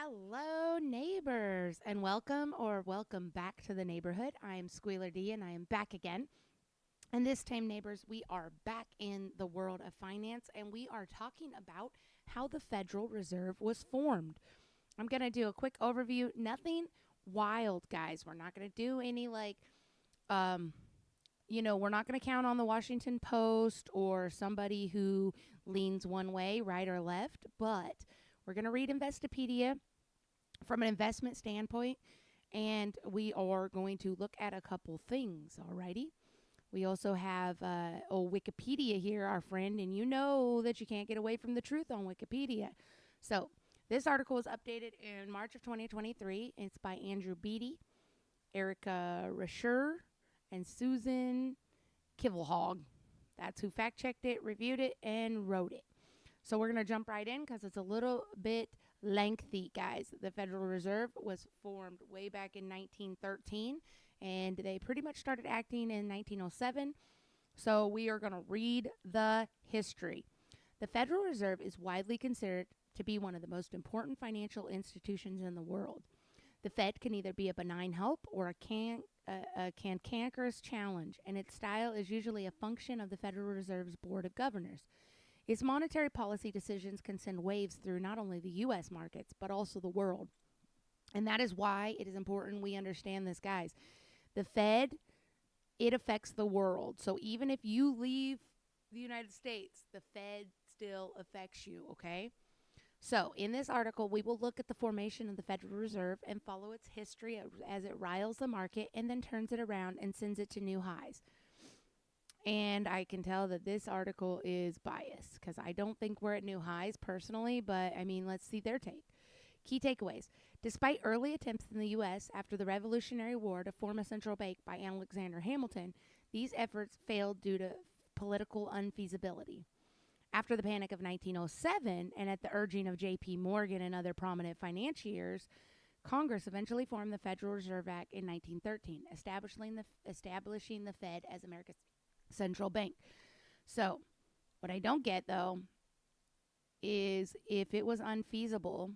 Hello, neighbors, and welcome back to the neighborhood. I am Squealer D, and I am back again. And this time, neighbors, we are back in the world of finance, and we are talking about how the Federal Reserve was formed. I'm going to do a quick overview. Nothing wild, guys. We're not going to do any um, we're not going to count on the Washington Post or somebody who leans one way, right or left, but we're going to read Investopedia from an investment standpoint, and we are going to look at a couple things, alrighty? We also have Wikipedia here, our friend, and you know that you can't get away from the truth on Wikipedia. So this article was updated in March of 2023. It's by Andrew Beatty, Erica Rasher, and Susan Kivelhog. That's who fact-checked it, reviewed it, and wrote it. So we're going to jump right in because it's a little bit lengthy, guys. The Federal Reserve was formed way back in 1913, and they pretty much started acting in 1907. So we are going to read the history. The Federal Reserve is widely considered to be one of the most important financial institutions in the world. The Fed can either be a benign help or a cantankerous challenge, and its style is usually a function of the Federal Reserve's Board of Governors. Its monetary policy decisions can send waves through not only the U.S. markets, but also the world. And that is why it is important we understand this, guys. The Fed, it affects the world. So even if you leave the United States, the Fed still affects you, okay? So in this article, we will look at the formation of the Federal Reserve and follow its history as it riles the market and then turns it around and sends it to new highs. And I can tell that this article is biased because I don't think we're at new highs personally, but I mean, let's see their take. Key takeaways. Despite early attempts in the U.S. after the Revolutionary War to form a central bank by Alexander Hamilton, these efforts failed due to political unfeasibility. After the Panic of 1907 and at the urging of J.P. Morgan and other prominent financiers, Congress eventually formed the Federal Reserve Act in 1913, establishing the Fed as America's central bank. So, what I don't get though is if it was unfeasible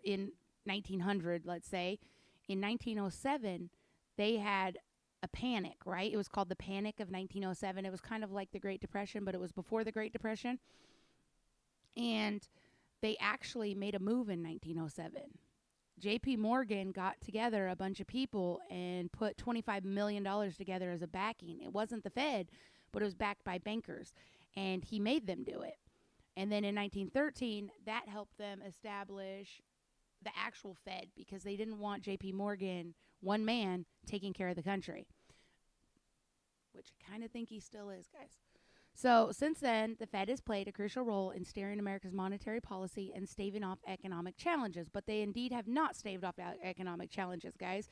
in 1900, let's say, in 1907 they had a panic, right? It was called the Panic of 1907. It was kind of like the Great Depression, but it was before the Great Depression. And they actually made a move in 1907. J.P. Morgan got together a bunch of people and put $25 million together as a backing. It wasn't the Fed, but it was backed by bankers, and he made them do it. And then in 1913, that helped them establish the actual Fed because they didn't want J.P. Morgan, one man, taking care of the country, which I kind of think he still is, guys. So since then, the Fed has played a crucial role in steering America's monetary policy and staving off economic challenges. But they indeed have not staved off economic challenges, guys.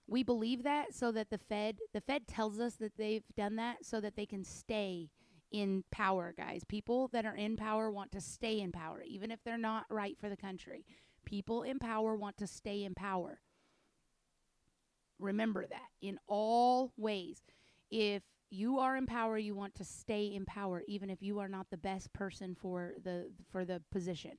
We believe that so that the Fed tells us that they've done that so that they can stay in power, guys. People that are in power want to stay in power, even if they're not right for the country. People in power want to stay in power. Remember that in all ways. If you are in power, you want to stay in power, even if you are not the best person for the position.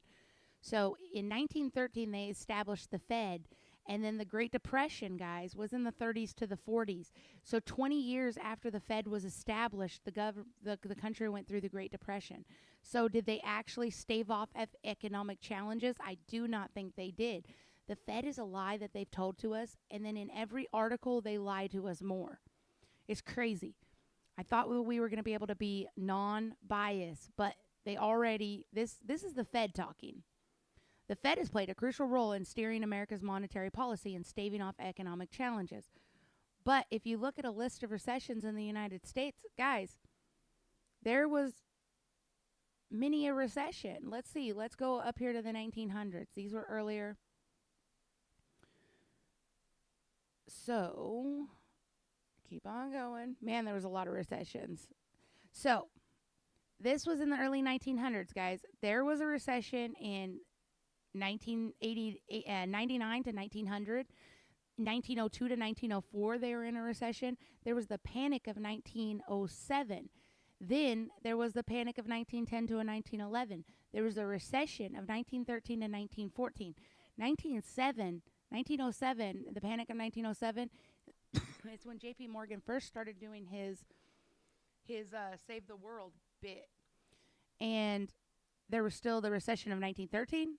So in 1913, they established the Fed, and then the Great Depression, guys, was in the 30s to the 40s. So 20 years after the Fed was established, the country went through the Great Depression. So did they actually stave off economic challenges? I do not think they did. The Fed is a lie that they've told to us, and then in every article, they lie to us more. It's crazy. I thought we were going to be able to be non-biased, but they already, this is the Fed talking. The Fed has played a crucial role in steering America's monetary policy and staving off economic challenges. But if you look at a list of recessions in the United States, guys, there was many a recession. Let's see. Let's go up here to the 1900s. These were earlier. So keep on going. Man, there was a lot of recessions. So this was in the early 1900s, guys. There was a recession in 99 to 1900. 1902 to 1904, they were in a recession. There was the Panic of 1907. Then there was the Panic of 1910 to 1911. There was a recession of 1913 to 1914. 1907, the Panic of 1907, it's when J.P. Morgan first started doing his Save the World bit. And there was still the recession of 1913,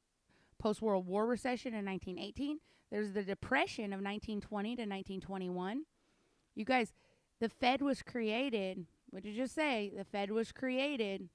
post-World War recession in 1918. There's the Depression of 1920 to 1921. You guys, the Fed was created, what did you just say? The Fed was created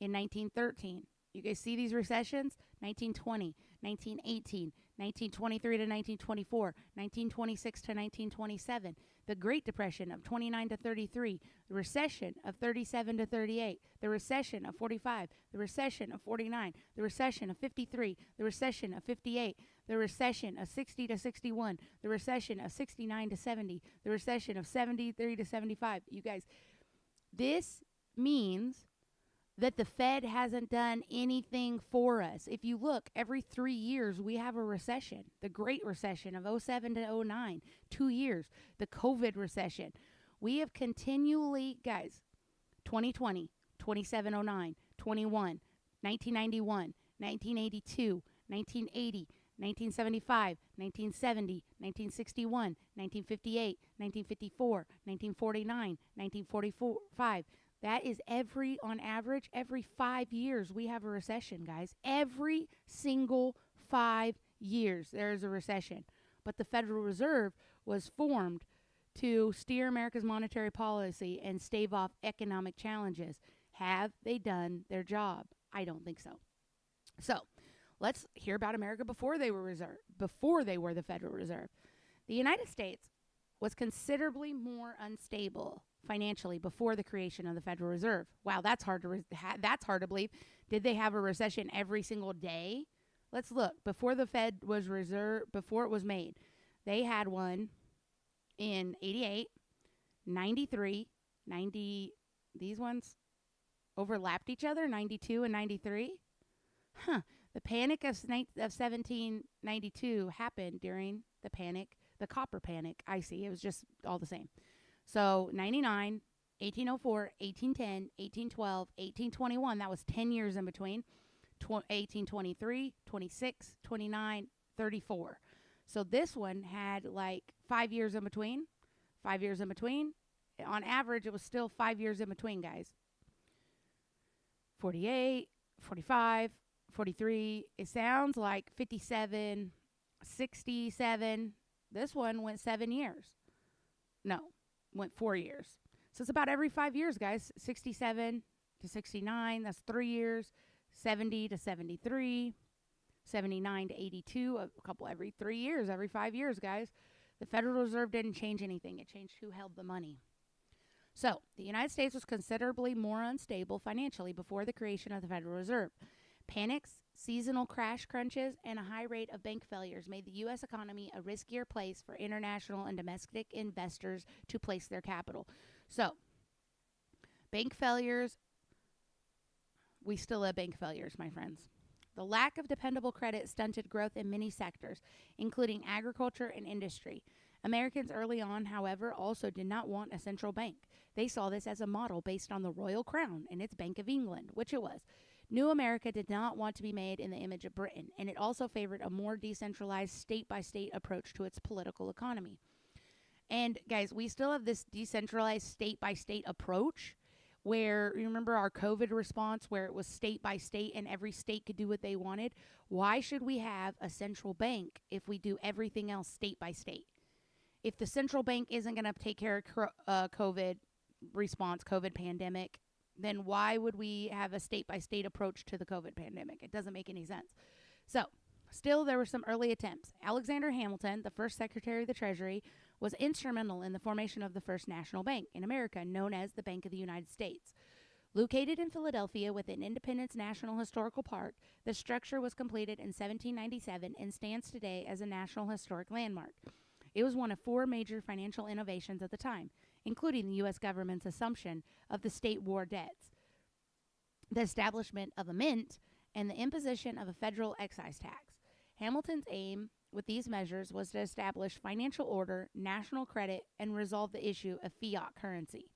in 1913. You guys see these recessions? 1920, 1918, 1923 to 1924, 1926 to 1927, the Great Depression of 29 to 33, the recession of 37 to 38, the recession of 45, the recession of 49, the recession of 53, the recession of 58, the recession of 60 to 61, the recession of 69 to 70, the recession of 73 to 75. You guys, this means that the Fed hasn't done anything for us. If you look, every 3 years we have a recession. The Great Recession of 07 to 09, 2 years. The COVID recession. We have continually, guys, 2020, 2709, 21, 1991, 1982, 1980, 1975, 1970, 1961, 1958, 1954, 1949, 1945. That is on average, every 5 years we have a recession, guys. Every single 5 years there is a recession. But the Federal Reserve was formed to steer America's monetary policy and stave off economic challenges. Have they done their job? I don't think so. So let's hear about America before they were the Federal Reserve. The United States was considerably more unstable financially before the creation of the Federal Reserve. Wow, that's hard to believe. Did they have a recession every single day? Let's look. Before the Fed was before it was made, they had one in 88, 93, 90. These ones overlapped each other, 92 and 93. The Panic of 1792 happened during the Copper Panic. I see. It was just all the same. So 99, 1804, 1810, 1812, 1821, that was 10 years in between. 1823, 26, 29, 34. So this one had like 5 years in between. 5 years in between. On average, it was still 5 years in between, guys. 48, 45, 43. It sounds like 57, 67. This one went 7 years. No, went 4 years. So it's about every 5 years, guys. 67 to 69, that's 3 years. 70 to 73, 79 to 82, a couple every 3 years, every 5 years, guys. The Federal Reserve didn't change anything. It changed who held the money. So the United States was considerably more unstable financially before the creation of the Federal Reserve. Panics, seasonal crash crunches, and a high rate of bank failures made the U.S. economy a riskier place for international and domestic investors to place their capital. So, bank failures, we still have bank failures, my friends. The lack of dependable credit stunted growth in many sectors, including agriculture and industry. Americans early on, however, also did not want a central bank. They saw this as a model based on the Royal Crown and its Bank of England, which it was. New America did not want to be made in the image of Britain, and it also favored a more decentralized state-by-state approach to its political economy. And, guys, we still have this decentralized state-by-state approach where, you remember our COVID response where it was state-by-state and every state could do what they wanted? Why should we have a central bank if we do everything else state-by-state? If the central bank isn't going to take care of COVID response, COVID pandemic, then why would we have a state-by-state approach to the COVID pandemic? It doesn't make any sense. So, still, there were some early attempts. Alexander Hamilton, the first Secretary of the Treasury, was instrumental in the formation of the first national bank in America, known as the Bank of the United States. Located in Philadelphia within Independence National Historical Park, the structure was completed in 1797 and stands today as a National Historic Landmark. It was one of 4 major financial innovations at the time, including the U.S. government's assumption of the state war debts, the establishment of a mint, and the imposition of a federal excise tax. Hamilton's aim with these measures was to establish financial order, national credit, and resolve the issue of fiat currency.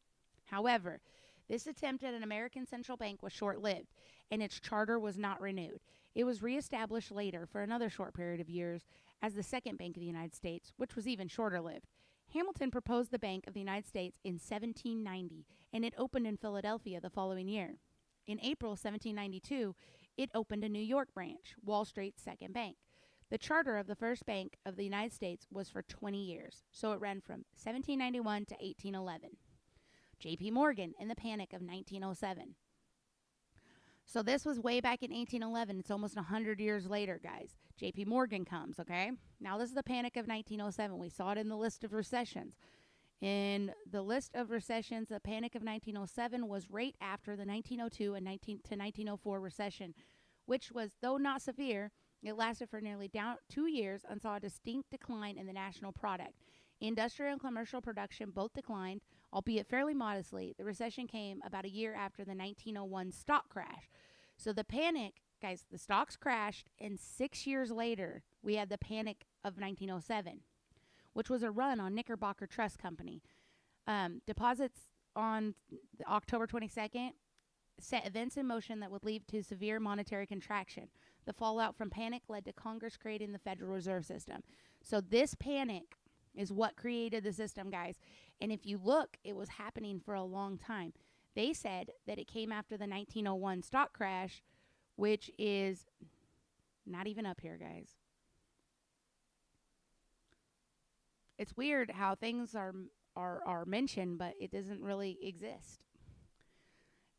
However, This attempt at an American central bank was short-lived, and its charter was not renewed. It was reestablished later for another short period of years as the Second Bank of the United States, which was even shorter-lived. Hamilton proposed the Bank of the United States in 1790, and it opened in Philadelphia the following year. In April 1792, it opened a New York branch, Wall Street's second bank. The charter of the first Bank of the United States was for 20 years, so it ran from 1791 to 1811. J.P. Morgan and the Panic of 1907. So this was way back in 1811. It's almost 100 years later, guys. J.P. Morgan comes, okay? Now, this is the Panic of 1907. We saw it in the list of recessions. In the list of recessions, the Panic of 1907 was right after the 1902 and 1904 recession, which was, though not severe, it lasted for nearly 2 years and saw a distinct decline in the national product. Industrial and commercial production both declined, albeit fairly modestly. The recession came about a year after the 1901 stock crash. So the panic, guys, the stocks crashed, and 6 years later, we had the Panic of 1907, which was a run on Knickerbocker Trust Company. Deposits on October 22nd set events in motion that would lead to severe monetary contraction. The fallout from panic led to Congress creating the Federal Reserve System. So this panic is what created the system, guys. And if you look, it was happening for a long time. They said that it came after the 1901 stock crash, which is not even up here, guys. It's weird how things are mentioned, but it doesn't really exist.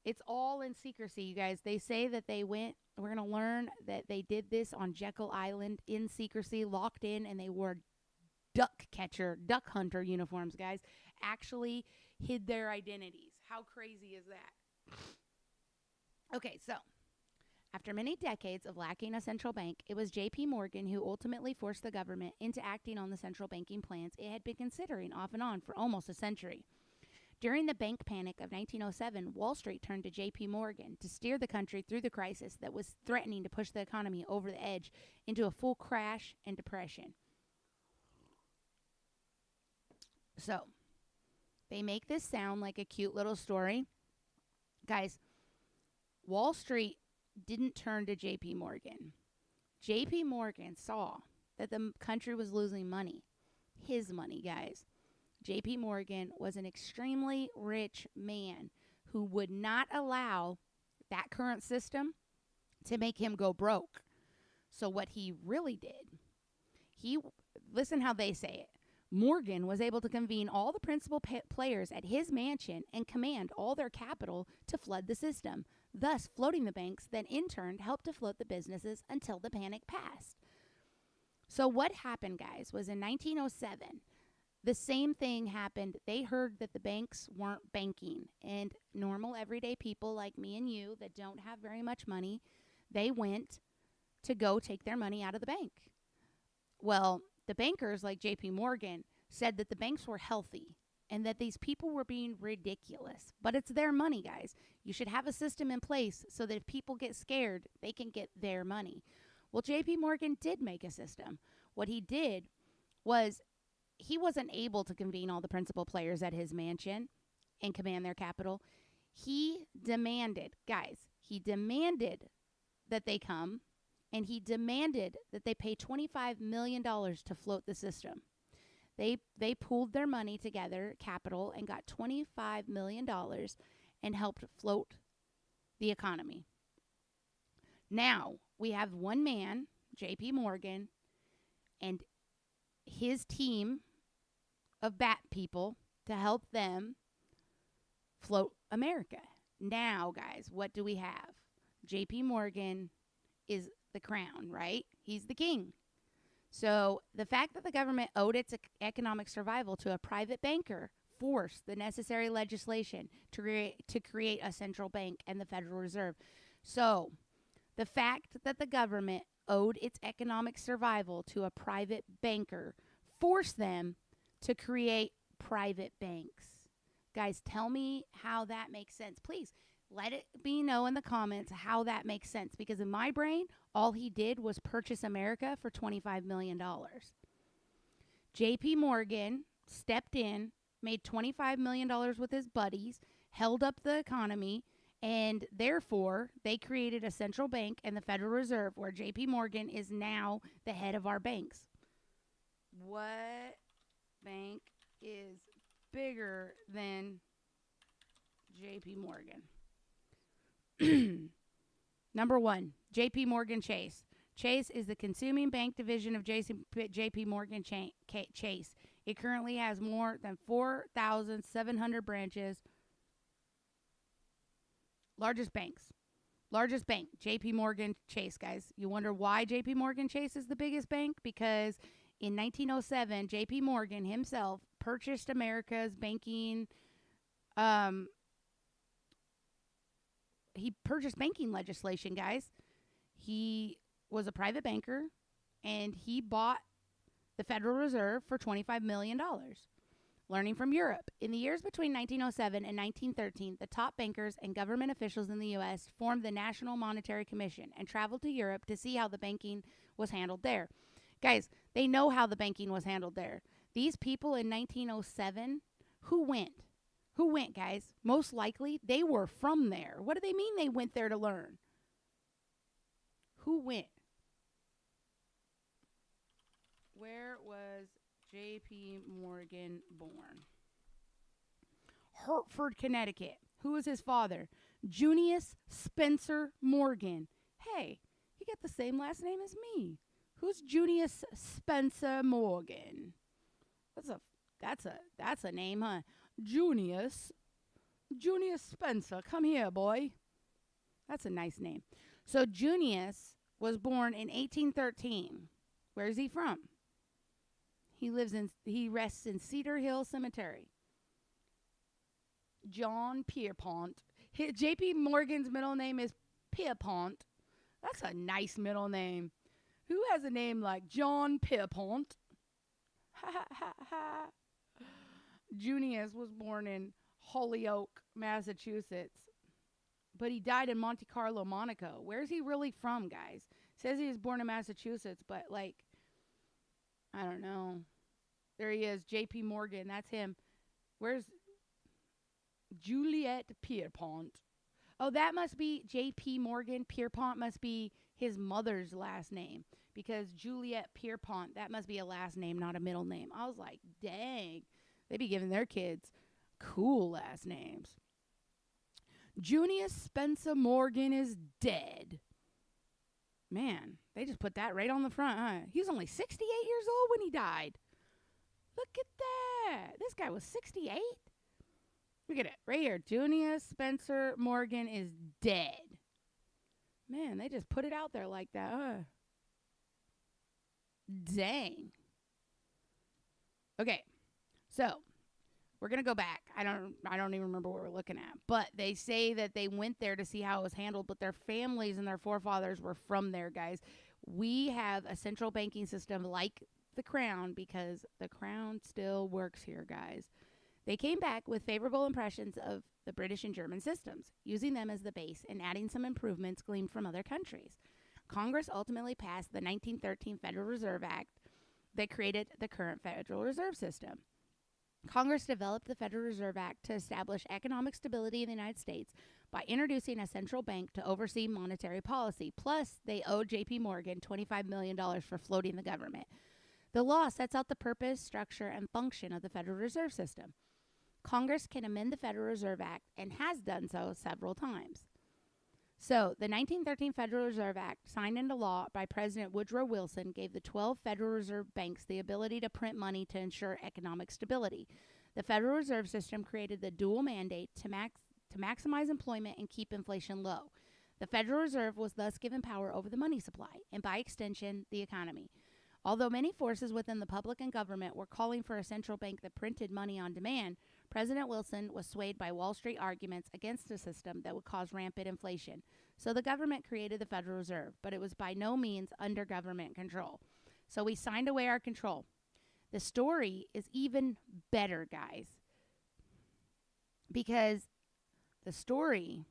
It's all in secrecy, you guys. They say that we're going to learn that they did this on Jekyll Island in secrecy, locked in, and they wore duck hunter uniforms, guys. Actually hid their identities. How crazy is that? Okay, so after many decades of lacking a central bank, it was J.P. Morgan who ultimately forced the government into acting on the central banking plans it had been considering off and on for almost a century. During the bank panic of 1907, Wall Street turned to J.P. Morgan to steer the country through the crisis that was threatening to push the economy over the edge into a full crash and depression. So, they make this sound like a cute little story. Guys, Wall Street didn't turn to J.P. Morgan. J.P. Morgan saw that the country was losing money. His money, guys. J.P. Morgan was an extremely rich man who would not allow that current system to make him go broke. So what he really did, listen how they say it. Morgan was able to convene all the principal players at his mansion and command all their capital to flood the system, thus floating the banks that in turn helped to float the businesses until the panic passed. So what happened, guys, was in 1907, the same thing happened. They heard that the banks weren't banking, and normal everyday people like me and you that don't have very much money, they went to go take their money out of the bank. Well, the bankers like J.P. Morgan said that the banks were healthy and that these people were being ridiculous. But it's their money, guys. You should have a system in place so that if people get scared, they can get their money. Well, J.P. Morgan did make a system. What he did was he wasn't able to convene all the principal players at his mansion and command their capital. He demanded that they come, and he demanded that they pay $25 million to float the system. They pooled their money together, capital, and got $25 million and helped float the economy. Now, we have one man, J.P. Morgan, and his team of bat people to help them float America. Now, guys, what do we have? J.P. Morgan is the crown, right? He's the king. So the fact that the government owed its economic survival to a private banker forced the necessary legislation to create a central bank and the Federal Reserve. So the fact that the government owed its economic survival to a private banker forced them to create private banks. Guys, tell me how that makes sense. Please let it be known in the comments how that makes sense. Because in my brain, all he did was purchase America for $25 million. J.P. Morgan stepped in, made $25 million with his buddies, held up the economy, and therefore they created a central bank and the Federal Reserve, where JP Morgan is now the head of our banks. What bank is bigger than JP Morgan? Number one, JP Morgan Chase. Chase is the consuming bank division of JP Morgan Chase. It currently has more than 4,700 branches. Largest bank, JP Morgan Chase, guys. You wonder why JP Morgan Chase is the biggest bank? Because in 1907, JP Morgan himself purchased America's banking. He purchased banking legislation, guys. He was a private banker, and he bought the Federal Reserve for $25 million. Learning from Europe. In the years between 1907 and 1913, the top bankers and government officials in the U.S. formed the National Monetary Commission and traveled to Europe to see how the banking was handled there. Guys, they know how the banking was handled there. These people in 1907, who went? Who went, guys? Most likely, they were from there. What do they mean they went there to learn? Who went? Where was J.P. Morgan born? Hartford, Connecticut. Who was his father? Junius Spencer Morgan. Hey, he got the same last name as me. Who's Junius Spencer Morgan? That's a name, huh? Junius Spencer. Come here, boy. That's a nice name. So Junius was born in 1813. Where is he from? He rests in Cedar Hill Cemetery. John Pierpont. J.P. Morgan's middle name is Pierpont. That's a nice middle name. Who has a name like John Pierpont? Ha ha ha ha. Junius was born in Holyoke, Massachusetts, but he died in Monte Carlo, Monaco. Where's he really from, guys? Says he was born in Massachusetts, but I don't know. There he is, J.P. Morgan. That's him. Where's Juliet Pierpont? Oh, that must be J.P. Morgan. Pierpont must be his mother's last name, because Juliet Pierpont, that must be a last name, not a middle name. I was like, dang. They be giving their kids cool last names. Junius Spencer Morgan is dead. Man, they just put that right on the front, huh? He was only 68 years old when he died. Look at that. This guy was 68? Look at it. Right here. Junius Spencer Morgan is dead. Man, they just put it out there like that, huh? Dang. Okay. So, we're going to go back. I don't even remember what we're looking at. But they say that they went there to see how it was handled, but their families and their forefathers were from there, guys. We have a central banking system like the Crown, because the Crown still works here, guys. They came back with favorable impressions of the British and German systems, using them as the base and adding some improvements gleaned from other countries. Congress ultimately passed the 1913 Federal Reserve Act that created the current Federal Reserve System. Congress developed the Federal Reserve Act to establish economic stability in the United States by introducing a central bank to oversee monetary policy. Plus, they owed J.P. Morgan $25 million for floating the government. The law sets out the purpose, structure, and function of the Federal Reserve System. Congress can amend the Federal Reserve Act and has done so several times. So, the 1913 Federal Reserve Act, signed into law by President Woodrow Wilson, gave the 12 Federal Reserve banks the ability to print money to ensure economic stability. The Federal Reserve System created the dual mandate to maximize employment and keep inflation low. The Federal Reserve was thus given power over the money supply, and by extension, the economy. Although many forces within the public and government were calling for a central bank that printed money on demand, President Wilson was swayed by Wall Street arguments against a system that would cause rampant inflation. So the government created the Federal Reserve, but it was by no means under government control. So we signed away our control. The story is even better, guys, because the story,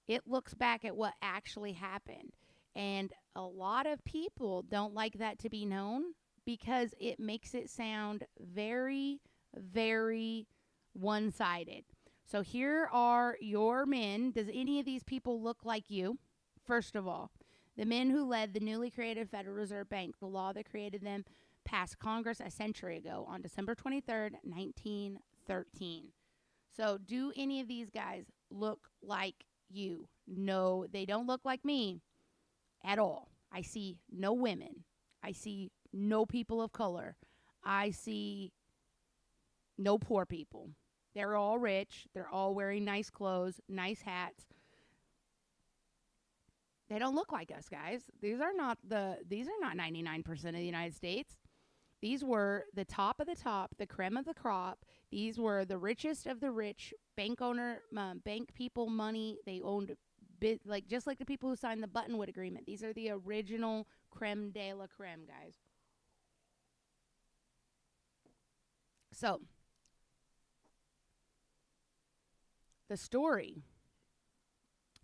it looks back at what actually happened. And a lot of people don't like that to be known, because it makes it sound very, very one-sided. So here are your men. Does any of these people look like you? First of all, the men who led the newly created Federal Reserve Bank, the law that created them, passed Congress a century ago on December 23rd, 1913. So do any of these guys look like you? No, they don't look like me at all. I see no women. I see no people of color. I see no poor people. They're all rich. They're all wearing nice clothes, nice hats. They don't look like us, guys. These are not 99% of the United States. These were the top of the top, the creme of the crop. These were the richest of the rich, bank people money. They owned just like the people who signed the Buttonwood Agreement. These are the original creme de la creme, guys. So, the story.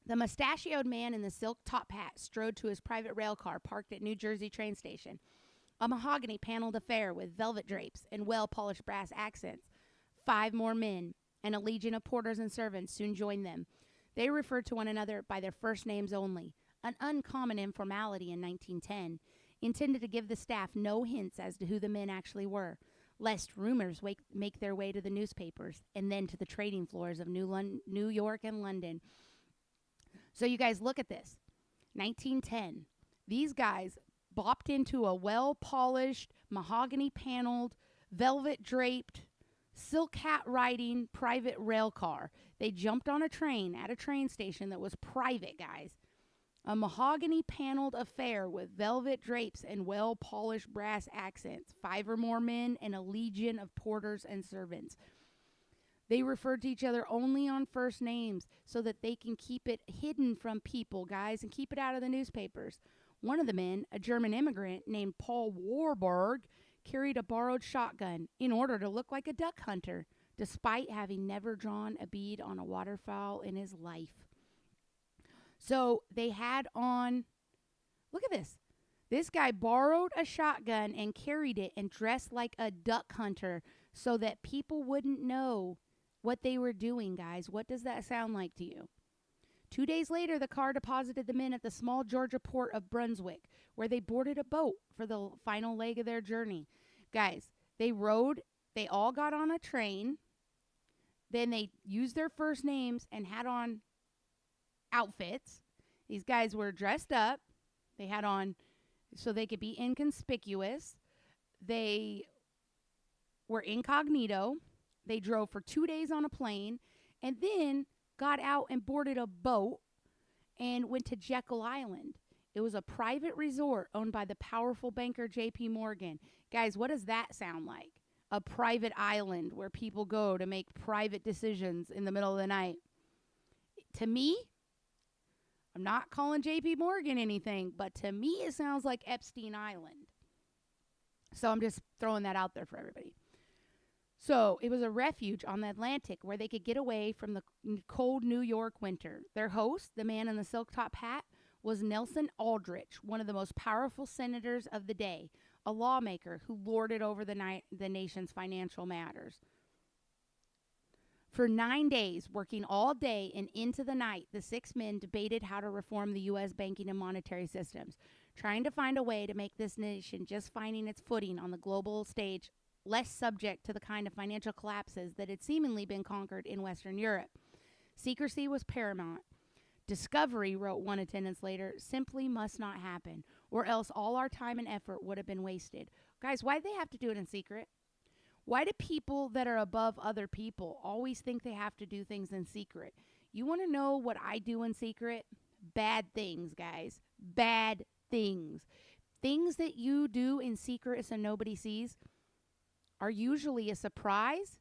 The mustachioed man in the silk top hat strode to his private rail car parked at New Jersey train station. A mahogany paneled affair with velvet drapes and well-polished brass accents. 5 more men and a legion of porters and servants soon joined them. They referred to one another by their first names only, an uncommon informality in 1910, intended to give the staff no hints as to who the men actually were, lest rumors make their way to the newspapers and then to the trading floors of New York and London. So you guys look at this. 1910. These guys bopped into a well-polished, mahogany-paneled, velvet-draped, silk hat-riding private rail car. They jumped on a train at a train station that was private, guys. A mahogany-paneled affair with velvet drapes and well-polished brass accents. 5 or more men and a legion of porters and servants. They referred to each other only on first names so that they can keep it hidden from people, guys, and keep it out of the newspapers. One of the men, a German immigrant named Paul Warburg, carried a borrowed shotgun in order to look like a duck hunter, despite having never drawn a bead on a waterfowl in his life. So they had on, look at this. This guy borrowed a shotgun and carried it and dressed like a duck hunter so that people wouldn't know what they were doing, guys. What does that sound like to you? 2 days later, the car deposited the men at the small Georgia port of Brunswick, where they boarded a boat for the final leg of their journey. Guys, they all got on a train. Then they used their first names and had on outfits. These guys were dressed up. They had on so they could be inconspicuous. They were incognito. They drove for 2 days on a plane and then got out and boarded a boat and went to Jekyll Island. It was a private resort owned by the powerful banker J.P. Morgan. Guys, what does that sound like? A private island where people go to make private decisions in the middle of the night. To me, I'm not calling J.P. Morgan anything, but to me it sounds like Epstein Island. So I'm just throwing that out there for everybody. So it was a refuge on the Atlantic where they could get away from the cold New York winter. Their host, the man in the silk top hat, was Nelson Aldrich, one of the most powerful senators of the day, a lawmaker who lorded over the nation's financial matters. For 9 days, working all day and into the night, the 6 men debated how to reform the U.S. banking and monetary systems, trying to find a way to make this nation just finding its footing on the global stage less subject to the kind of financial collapses that had seemingly been conquered in Western Europe. Secrecy was paramount. Discovery, wrote one attendance later, simply must not happen, or else all our time and effort would have been wasted. Guys, why do they have to do it in secret? Why do people that are above other people always think they have to do things in secret? You want to know what I do in secret? Bad things, guys. Bad things. Things that you do in secret so nobody sees are usually a surprise,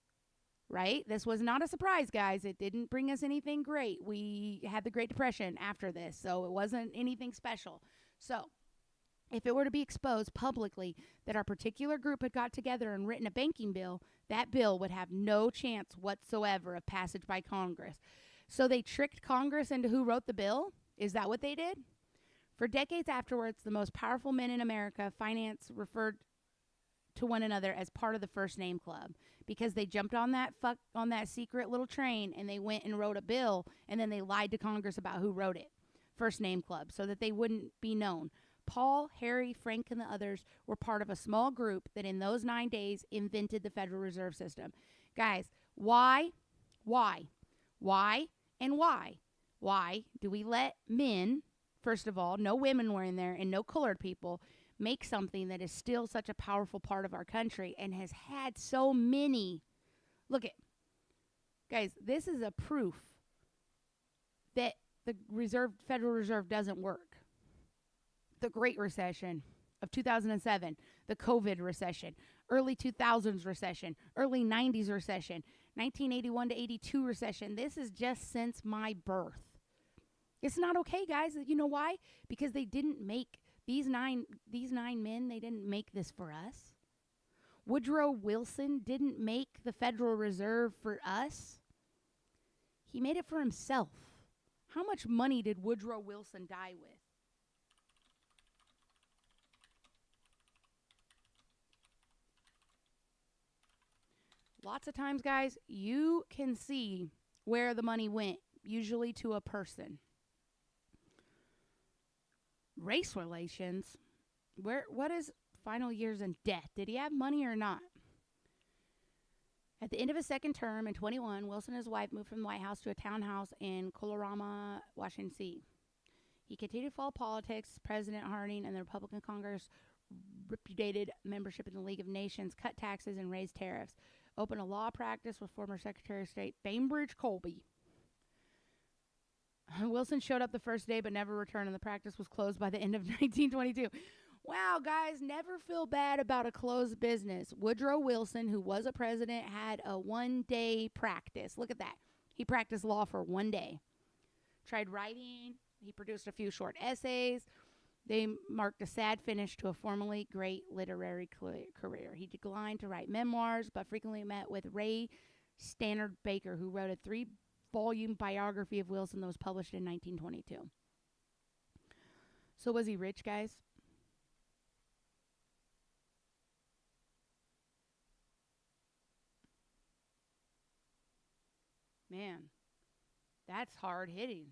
right? This was not a surprise, guys. It didn't bring us anything great. We had the Great Depression after this, so it wasn't anything special. So if it were to be exposed publicly that our particular group had got together and written a banking bill, that bill would have no chance whatsoever of passage by Congress. So they tricked Congress into who wrote the bill? Is that what they did? For decades afterwards, the most powerful men in America, finance referred to one another as part of the First Name Club because they jumped on that secret little train and they went and wrote a bill and then they lied to Congress about who wrote it. First Name Club, so that they wouldn't be known. Paul, Harry, Frank, and the others were part of a small group that in those 9 days invented the Federal Reserve System. Guys, why, and why do we let men, first of all, no women were in there and no colored people, make something that is still such a powerful part of our country and has had so many? Look at, guys, this is a proof that the Federal Reserve doesn't work. The Great Recession of 2007, the COVID recession, early 2000s recession, early 90s recession, 1981 to 82 recession. This is just since my birth. It's not okay, guys. You know why? Because they didn't make these nine men, they didn't make this for us. Woodrow Wilson didn't make the Federal Reserve for us. He made it for himself. How much money did Woodrow Wilson die with? Lots of times, guys, you can see where the money went, usually to a person. Race relations, what is final years in death? Did he have money or not? At the end of his second term in 21, Wilson and his wife moved from the White House to a townhouse in Colorama, Washington, D.C. He continued to follow politics. President Harding and the Republican Congress repudiated membership in the League of Nations, cut taxes, and raised tariffs. Opened a law practice with former Secretary of State Bainbridge Colby. Wilson showed up the first day but never returned, and the practice was closed by the end of 1922. Wow, guys, never feel bad about a closed business. Woodrow Wilson, who was a president, had a one-day practice. Look at that. He practiced law for 1 day. Tried writing. He produced a few short essays. They marked a sad finish to a formerly great literary career. He declined to write memoirs, but frequently met with Ray Stannard Baker, who wrote a 3-volume biography of Wilson that was published in 1922. So was he rich, guys? Man, that's hard hitting.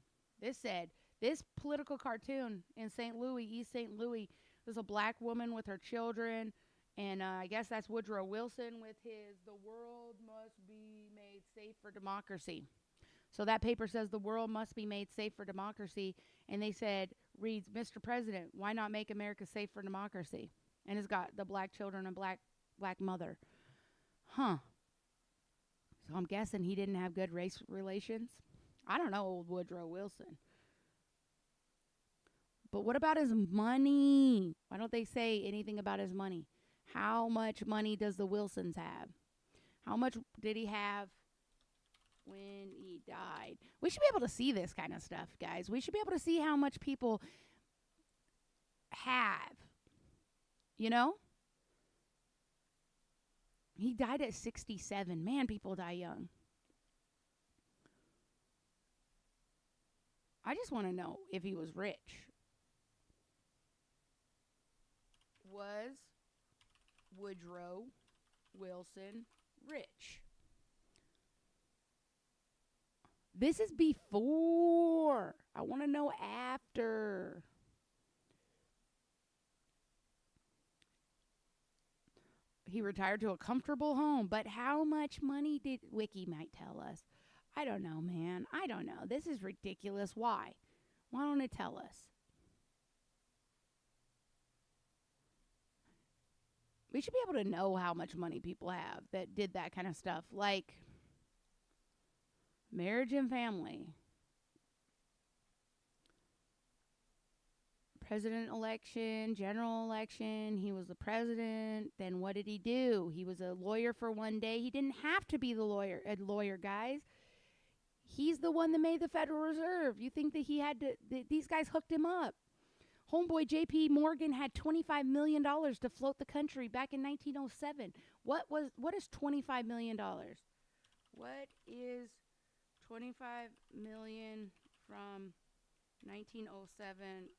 This political cartoon in St. Louis, East St. Louis, was a black woman with her children, and I guess that's Woodrow Wilson with his "The world must be made safe for democracy." So that paper says the world must be made safe for democracy, and they said, reads, "Mr. President, why not make America safe for democracy?" And it's got the black children and black mother. Huh. So I'm guessing he didn't have good race relations. I don't know, old Woodrow Wilson. But what about his money? Why don't they say anything about his money? How much money does the Wilsons have? How much did he have when he died? We should be able to see this kind of stuff, guys. We should be able to see how much people have. You know? He died at 67. Man, people die young. I just want to know if he was rich. Was Woodrow Wilson rich? This is before. I want to know after. He retired to a comfortable home, but how much money did Wiki might tell us? I don't know, man. I don't know. This is ridiculous. Why? Why don't it tell us? We should be able to know how much money people have that did that kind of stuff, like marriage and family. President election, general election, he was the president. Then what did he do? He was a lawyer for 1 day. He didn't have to be a lawyer, guys. He's the one that made the Federal Reserve. You think that he had to, these guys hooked him up. Homeboy J.P. Morgan had $25 million to float the country back in 1907. What is $25 million? What is $25 million from 1907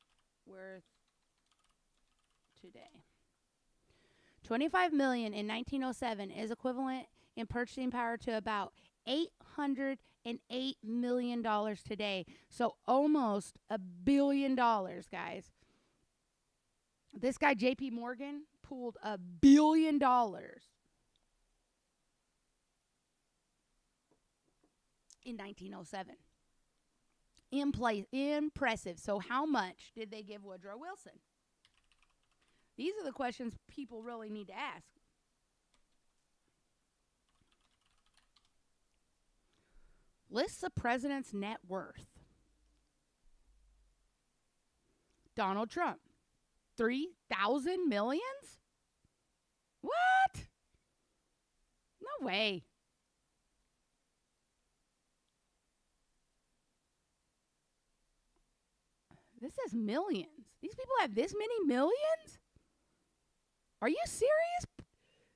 worth today? $25 million in 1907 is equivalent in purchasing power to about $808 million today. So almost $1 billion, guys. This guy, J.P. Morgan, pulled $1 billion in 1907. Impressive. So how much did they give Woodrow Wilson? These are the questions people really need to ask. Lists the president's net worth. Donald Trump. 3,000 millions? What? No way. This says millions. These people have this many millions? Are you serious?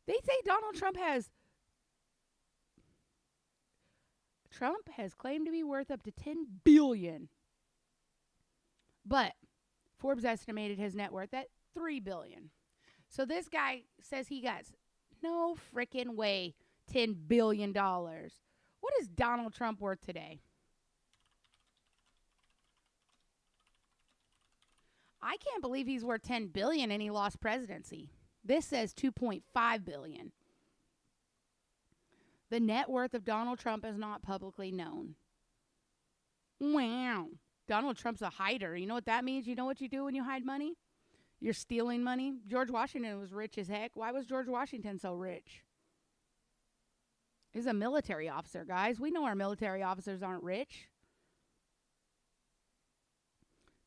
They say Trump has claimed to be worth up to $10 billion. But Forbes estimated his net worth at $3 billion. So this guy says he got no freaking way $10 billion. What is Donald Trump worth today? I can't believe he's worth $10 billion and he lost presidency. This says $2.5 billion. The net worth of Donald Trump is not publicly known. Wow. Donald Trump's a hider. You know what that means? You know what you do when you hide money? You're stealing money. George Washington was rich as heck. Why was George Washington so rich? He's a military officer, guys. We know our military officers aren't rich.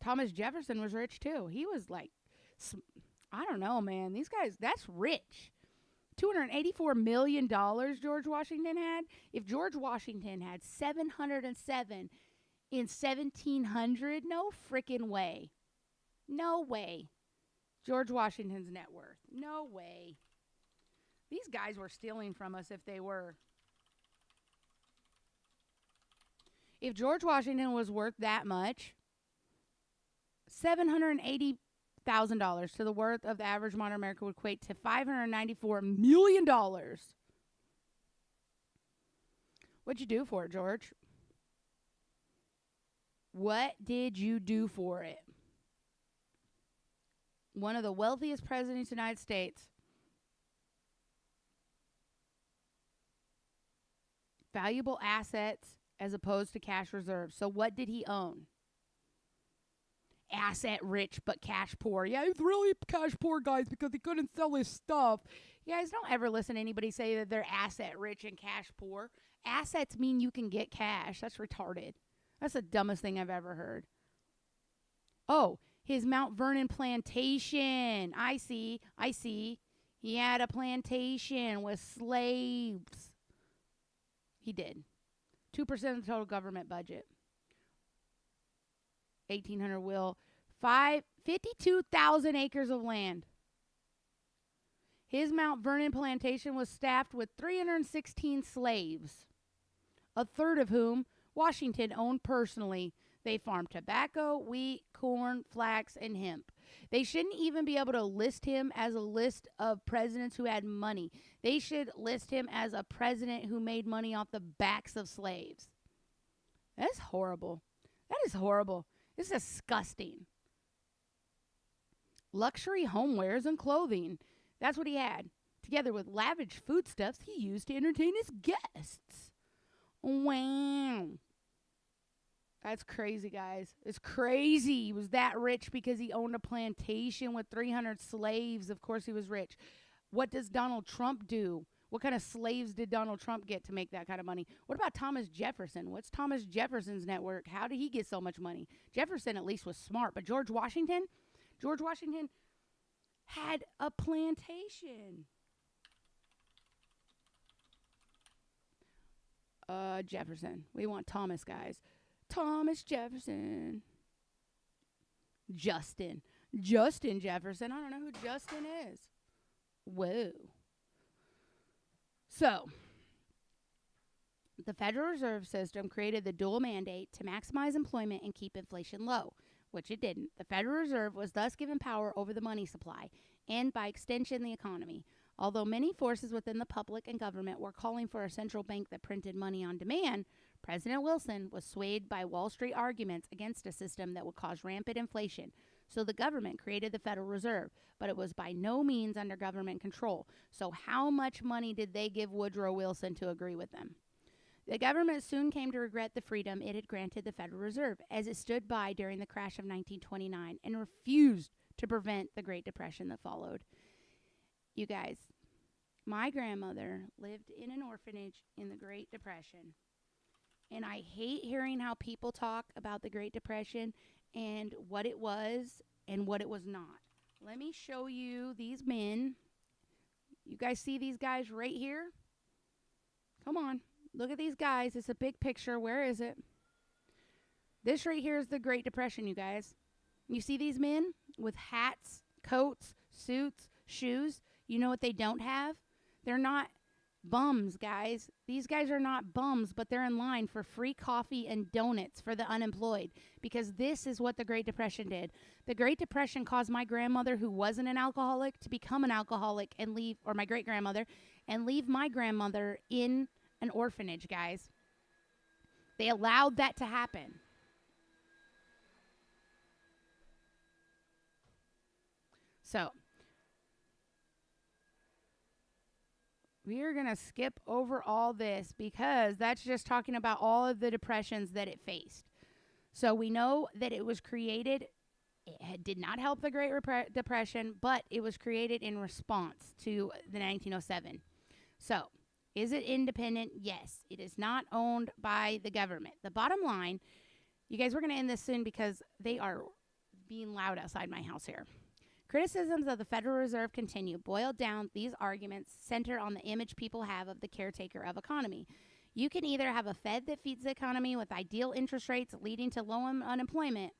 Thomas Jefferson was rich too. He was like, I don't know, man. These guys, that's rich. $284 million George Washington had. If George Washington had 707 in 1700, no freaking way. No way. George Washington's net worth. No way. These guys were stealing from us if they were. If George Washington was worth that much, $780,000 to the worth of the average modern American would equate to $594 million. What'd you do for it, George? What did you do for it? One of the wealthiest presidents of the United States. Valuable assets as opposed to cash reserves. So what did he own? Asset rich but cash poor. Yeah, he's really cash poor, guys, because he couldn't sell his stuff. You guys, don't ever listen to anybody say that they're asset rich and cash poor. Assets mean you can get cash. That's retarded. That's the dumbest thing I've ever heard. Oh, his Mount Vernon plantation. I see. He had a plantation with slaves. He did. 2% of the total government budget. 1,800 will. 52,000 acres of land. His Mount Vernon plantation was staffed with 316 slaves, a third of whom Washington owned personally. They farmed tobacco, wheat, corn, flax, and hemp. They shouldn't even be able to list him as a list of presidents who had money. They should list him as a president who made money off the backs of slaves. That's horrible. That is horrible. It's disgusting. Luxury homewares and clothing. That's what he had. Together with lavish foodstuffs he used to entertain his guests. Wow. That's crazy, guys. It's crazy. He was that rich because he owned a plantation with 300 slaves. Of course he was rich. What does Donald Trump do? What kind of slaves did Donald Trump get to make that kind of money? What about Thomas Jefferson? What's Thomas Jefferson's network? How did he get so much money? Jefferson at least was smart, but George Washington had a plantation. Jefferson. We want Thomas, guys. Thomas Jefferson. Justin Jefferson. I don't know who Justin is. Whoa. So, the Federal Reserve System created the dual mandate to maximize employment and keep inflation low, which it didn't. The Federal Reserve was thus given power over the money supply and, by extension, the economy. Although many forces within the public and government were calling for a central bank that printed money on demand, President Wilson was swayed by Wall Street arguments against a system that would cause rampant inflation. So the government created the Federal Reserve, but it was by no means under government control. So how much money did they give Woodrow Wilson to agree with them? The government soon came to regret the freedom it had granted the Federal Reserve, as it stood by during the crash of 1929 and refused to prevent the Great Depression that followed. You guys, my grandmother lived in an orphanage in the Great Depression. And I hate hearing how people talk about the Great Depression and what it was and what it was not. Let me show you these men. You guys see these guys right here? Come on. Look at these guys. It's a big picture. Where is it? This right here is the Great Depression, you guys. You see these men with hats, coats, suits, shoes? You know what they don't have? They're not bums, guys. These guys are not bums, but they're in line for free coffee and donuts for the unemployed, because this is what the Great Depression did. The Great Depression caused my grandmother, who wasn't an alcoholic, to become an alcoholic and leave, or my great-grandmother, and leave my grandmother in an orphanage, guys. They allowed that to happen. So we are going to skip over all this because that's just talking about all of the depressions that it faced. So we know that it was created, it did not help the Great Depression, but it was created in response to the 1907. So, is it independent? Yes. It is not owned by the government. The bottom line, you guys, we're going to end this soon because they are being loud outside my house here. Criticisms of the Federal Reserve continue. Boiled down, these arguments center on the image people have of the caretaker of economy. You can either have a Fed that feeds the economy with ideal interest rates leading to low unemployment,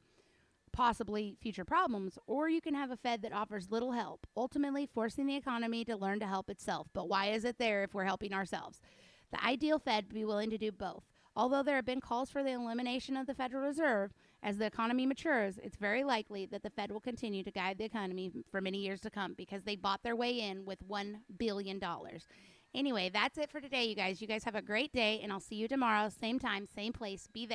possibly future problems, or you can have a Fed that offers little help, ultimately forcing the economy to learn to help itself. But why is it there if we're helping ourselves? The ideal Fed would be willing to do both. Although there have been calls for the elimination of the Federal Reserve, as the economy matures, it's very likely that the Fed will continue to guide the economy for many years to come because they bought their way in with $1 billion. Anyway, that's it for today, you guys. You guys have a great day, and I'll see you tomorrow. Same time, same place. Be there.